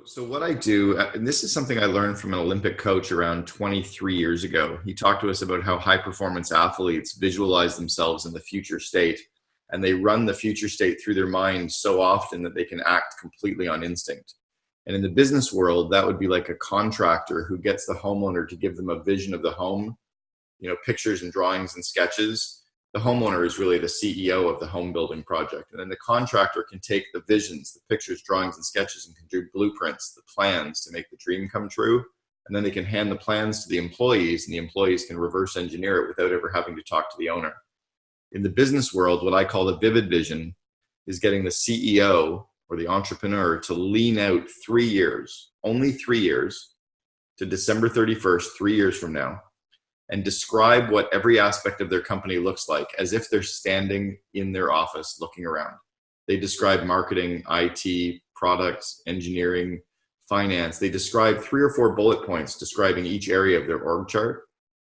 So what I do, and this is something I learned from an Olympic coach around 23 years ago. He talked to us about how high performance athletes visualize themselves in the future state, and they run the future state through their mind so often that they can act completely on instinct. And in the business world, that would be like a contractor who gets the homeowner to give them a vision of the home, pictures and drawings and sketches. The homeowner is really the CEO of the home building project. And then the contractor can take the visions, the pictures, drawings, and sketches and can do blueprints, the plans to make the dream come true. And then they can hand the plans to the employees, and the employees can reverse engineer it without ever having to talk to the owner. In the business world, what I call the vivid vision is getting the CEO or the entrepreneur to lean out 3 years, only 3 years, to December 31st, 3 years from now, and describe what every aspect of their company looks like as if they're standing in their office looking around. They describe marketing, IT, products, engineering, finance. They describe 3 or 4 bullet points describing each area of their org chart.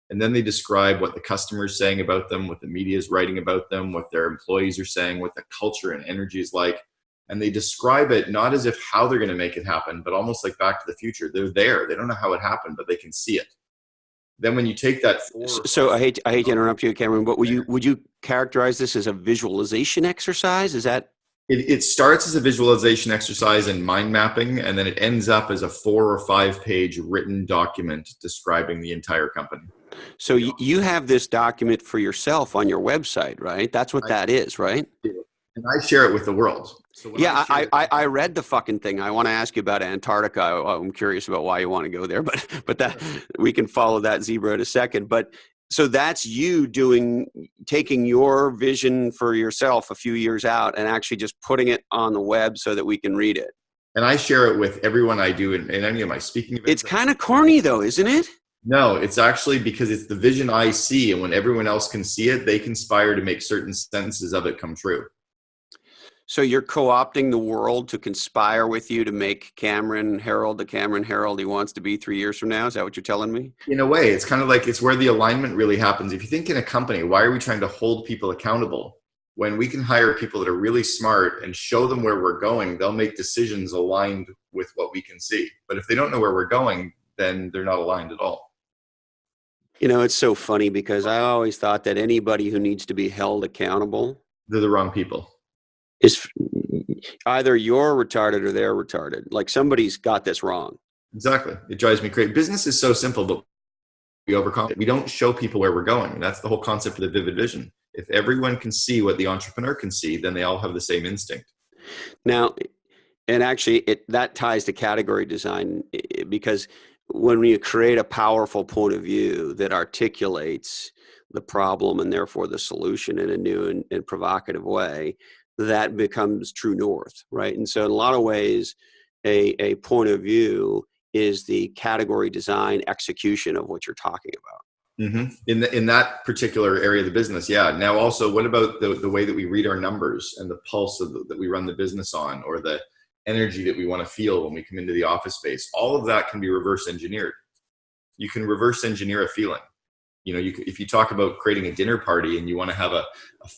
And then they describe what the customer is saying about them, what the media is writing about them, what their employees are saying, what the culture and energy is like. And they describe it not as if how they're going to make it happen, but almost like Back to the Future. They're there. They don't know how it happened, but they can see it. Then when you take that forward. So I hate to interrupt you, Cameron, but would you characterize this as a visualization exercise? Is that? It starts as a visualization exercise and mind mapping, and then it ends up as a 4 or 5 page written document describing the entire company. So you have this document for yourself on your website, right? That's what that is, right? And I share it with the world. So yeah, I read the fucking thing. I want to ask you about Antarctica. I'm curious about why you want to go there, but that we can follow that zebra in a second. But so that's you taking your vision for yourself a few years out and actually just putting it on the web so that we can read it. And I share it with everyone I do in any of my speaking events. It's kind of corny though, isn't it? No, it's actually because it's the vision I see, and when everyone else can see it, they conspire to make certain sentences of it come true. So you're co-opting the world to conspire with you to make Cameron Herold the Cameron Herold he wants to be 3 years from now? Is that what you're telling me? In a way, it's kind of like it's where the alignment really happens. If you think in a company, why are we trying to hold people accountable? When we can hire people that are really smart and show them where we're going, they'll make decisions aligned with what we can see. But if they don't know where we're going, then they're not aligned at all. It's so funny because I always thought that anybody who needs to be held accountable, they're the wrong people. Is either you're retarded or they're retarded. Like somebody's got this wrong. Exactly. It drives me crazy. Business is so simple, but we overcome it. We don't show people where we're going. That's the whole concept of the vivid vision. If everyone can see what the entrepreneur can see, then they all have the same instinct. Now, and actually that ties to category design, because when you create a powerful point of view that articulates the problem and therefore the solution in a new and provocative way, that becomes true north, right? And so in a lot of ways, a point of view is the category design execution of what you're talking about. Mm-hmm. In that particular area of the business, yeah. Now also, what about the way that we read our numbers and the pulse that we run the business on, or the energy that we want to feel when we come into the office space? All of that can be reverse engineered. You can reverse engineer a feeling. If you talk about creating a dinner party and you want to have a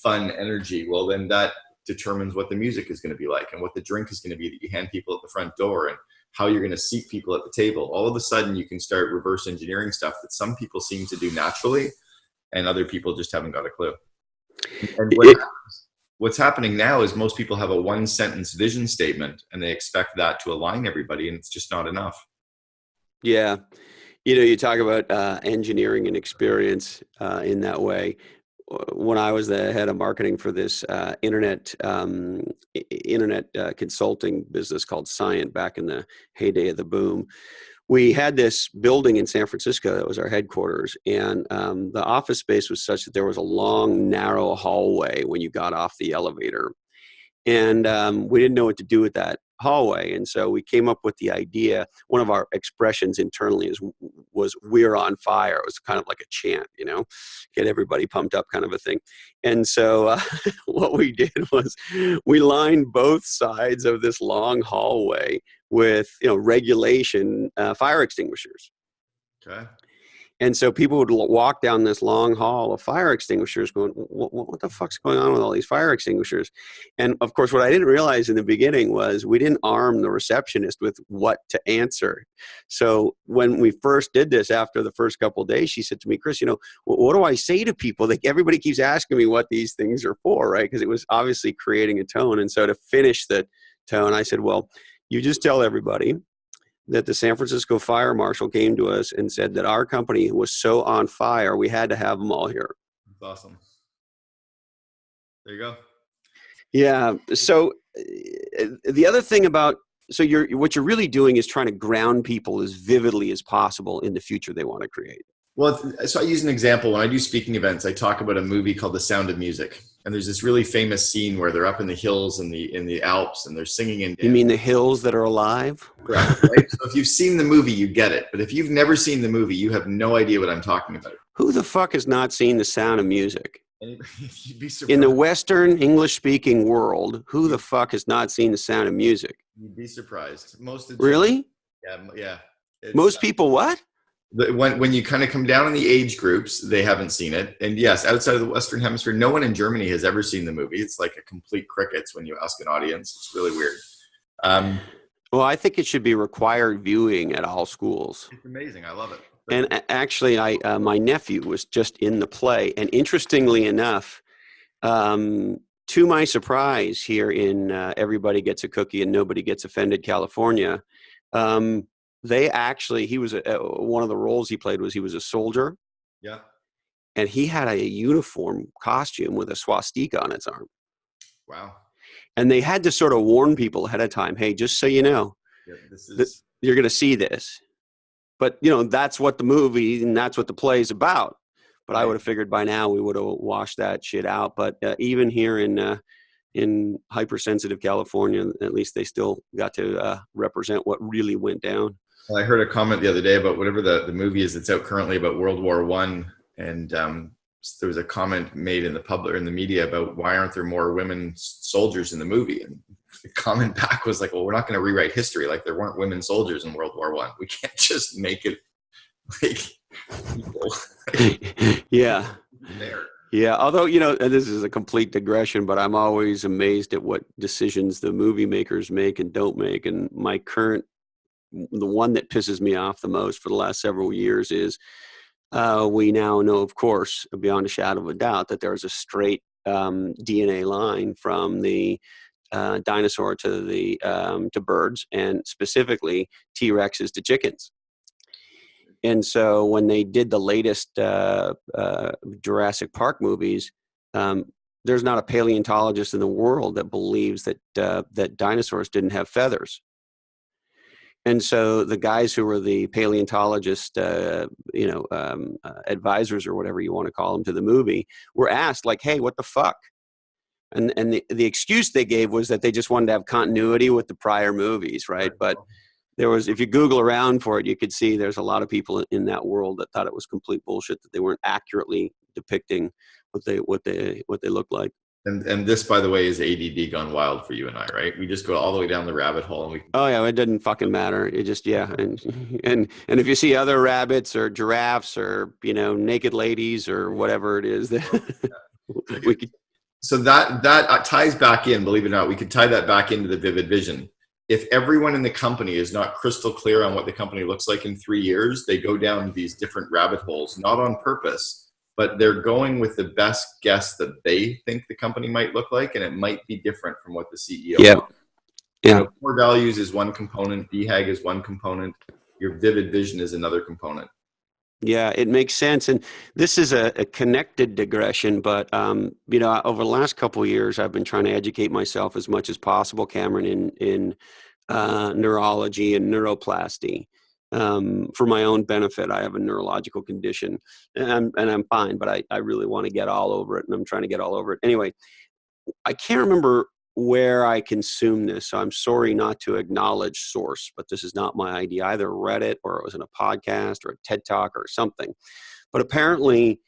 fun energy, well, then that determines what the music is going to be like and what the drink is going to be that you hand people at the front door and how you're going to seat people at the table. All of a sudden, you can start reverse engineering stuff that some people seem to do naturally and other people just haven't got a clue. And what's happening now is most people have a 1-sentence vision statement and they expect that to align everybody, and it's just not enough. Yeah. You talk about engineering and experience in that way. When I was the head of marketing for this internet consulting business called Scient back in the heyday of the boom, we had this building in San Francisco that was our headquarters, and the office space was such that there was a long, narrow hallway when you got off the elevator, and we didn't know what to do with that hallway. And so we came up with the idea. One of our expressions internally was "we're on fire." It was kind of like a chant, get everybody pumped up kind of a thing. And so what we did was we lined both sides of this long hallway with regulation fire extinguishers. Okay. And so people would walk down this long hall of fire extinguishers going, what the fuck's going on with all these fire extinguishers? And of course, what I didn't realize in the beginning was we didn't arm the receptionist with what to answer. So when we first did this, after the first couple of days, she said to me, Chris, what do I say to people? Like, everybody keeps asking me what these things are for, right? Because it was obviously creating a tone. And so to finish the tone, I said, well, you just tell everybody that the San Francisco fire marshal came to us and said that our company was so on fire, we had to have them all here. That's awesome. There you go. Yeah. So the other thing about, what you're really doing is trying to ground people as vividly as possible in the future they want to create. Well, so I use an example. When I do speaking events, I talk about a movie called The Sound of Music. And there's this really famous scene where they're up in the hills in the Alps and they're singing and dancing. You mean the hills that are alive? Right. So if you've seen the movie, you get it. But if you've never seen the movie, you have no idea what I'm talking about. Who the fuck has not seen The Sound of Music? You'd be surprised. In the Western English-speaking world, who the fuck has not seen The Sound of Music? You'd be surprised. Really? Yeah. Most people what? When you kind of come down in the age groups, they haven't seen it. And yes, outside of the Western Hemisphere, no one in Germany has ever seen the movie. It's like a complete crickets when you ask an audience. It's really weird. Well, I think it should be required viewing at all schools. It's amazing. I love it. And actually, my nephew was just in the play. And interestingly enough, to my surprise here in Everybody Gets a Cookie and Nobody Gets Offended, California, he was one of the roles he played was he was a soldier. Yeah. And he had a uniform costume with a swastika on its arm. Wow. And they had to sort of warn people ahead of time, hey, just so you know, you're going to see this. But, that's what the movie and that's what the play is about. But right. I would have figured by now we would have washed that shit out. But even here in hypersensitive California, at least they still got to represent what really went down. Well, I heard a comment the other day about whatever the movie is that's out currently about World War I, and there was a comment made in the public or in the media about why aren't there more women soldiers in the movie? And the comment back was like, well, we're not going to rewrite history. Like there weren't women soldiers in World War I. We can't just make it like people. Yeah. There. Yeah, although, and this is a complete digression, but I'm always amazed at what decisions the movie makers make and don't make. And the one that pisses me off the most for the last several years is we now know, of course, beyond a shadow of a doubt, that there's a straight DNA line from the dinosaur to birds, and specifically T-Rexes to chickens. And so when they did the latest Jurassic Park movies, there's not a paleontologist in the world that believes that dinosaurs didn't have feathers. And so the guys who were the paleontologist, advisors or whatever you want to call them to the movie were asked, like, hey, what the fuck? And the excuse they gave was that they just wanted to have continuity with the prior movies, right? But there was, if you Google around for it, you could see there's a lot of people in that world that thought it was complete bullshit, that they weren't accurately depicting what they look like. And this, by the way, is ADD gone wild for you and I, right? We just go all the way down the rabbit hole. And oh yeah, it doesn't fucking matter. It just, yeah. And if you see other rabbits or giraffes or, naked ladies or whatever it is, we could. So that ties back in, believe it or not, we could tie that back into the vivid vision. If everyone in the company is not crystal clear on what the company looks like in 3 years, they go down these different rabbit holes, not on purpose, but they're going with the best guess that they think the company might look like, and it might be different from what the CEO wants. Yeah. Core values is one component, BHAG is one component, your vivid vision is another component. Yeah, it makes sense. And this is a connected digression, but, over the last couple of years, I've been trying to educate myself as much as possible, Cameron, in neurology and neuroplasticity. For my own benefit. I have a neurological condition and I'm fine, but I really want to get all over it, and I'm trying to get all over it. Anyway, I can't remember where I consumed this, so I'm sorry not to acknowledge source, but this is not my idea. I either read it or it was in a podcast or a TED Talk or something. But apparently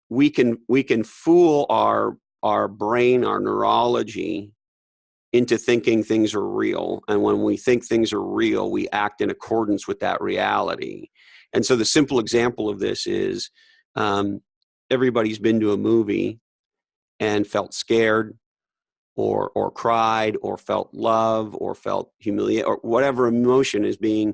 we can fool our brain, our neurology, into thinking things are real. And when we think things are real, we act in accordance with that reality. And so the simple example of this is everybody's been to a movie and felt scared or cried or felt love or felt humiliated or whatever emotion is being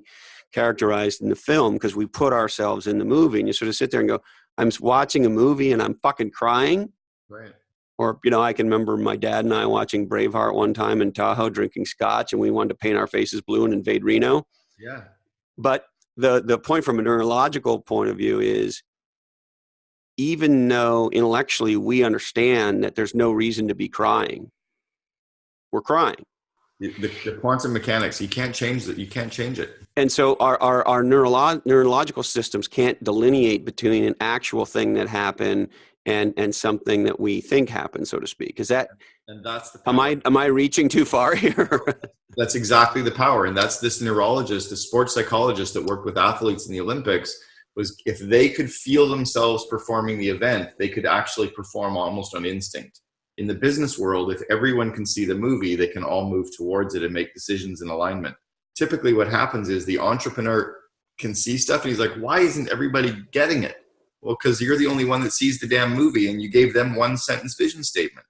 characterized in the film, because we put ourselves in the movie, and you sort of sit there and go, I'm watching a movie and I'm fucking crying. Right. Or, I can remember my dad and I watching Braveheart one time in Tahoe drinking scotch, and we wanted to paint our faces blue and invade Reno. Yeah. But the point from a neurological point of view is, even though intellectually we understand that there's no reason to be crying, we're crying. The quantum mechanics, you can't change it. You can't change it. And so our neurological systems can't delineate between an actual thing that happened and something that we think happened, so to speak. Is that, and that's the power. Am I reaching too far here? That's exactly the power. And that's this neurologist, the sports psychologist that worked with athletes in the Olympics, was if they could feel themselves performing the event, they could actually perform almost on instinct. In the business world, if everyone can see the movie, they can all move towards it and make decisions in alignment. Typically what happens is the entrepreneur can see stuff and he's like, why isn't everybody getting it? Well, because you're the only one that sees the damn movie and you gave them one sentence vision statement.